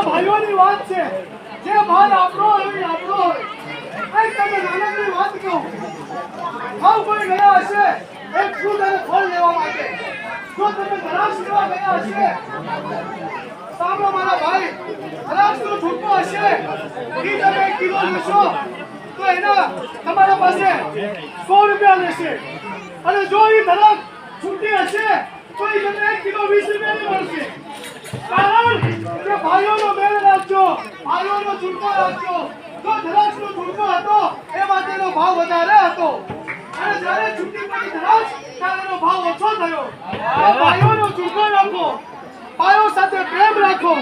ભાઈઓની વાત છે જે ભાન આપણો હોય આપણો હોય આ તમે નાનકડી વાત કહું આવ કોઈ ગયા હશે એક ફૂલ અને ફળ લેવા માટે જો તમે ધરાશ લેવા ગયા હશે સાંભળો મારા ભાઈ ધરાશનો છૂટકો હશે એ તમે 1 કિલો લેશો તો એના તમારા પાસે 100 રૂપિયા લેશે અને જો એ ધરાશ છૂટી હશે તો એ તમને 1 કિલો 20 રૂપિયા મળશે કારણ કે ભાઈઓનો મેળ રાખજો ભાઈઓનો છૂટકો રાખજો જો ધરાશનો છૂટકો હતો એ માટેનો ભાવ વધારે હતો અને જ્યારે છૂટી પડી ધરાશ ત્યારે એનો ભાવ ઓછો થયો ભાઈઓનો છૂટકો રાખો ભાઈઓ સાથે પ્રેમ રાખો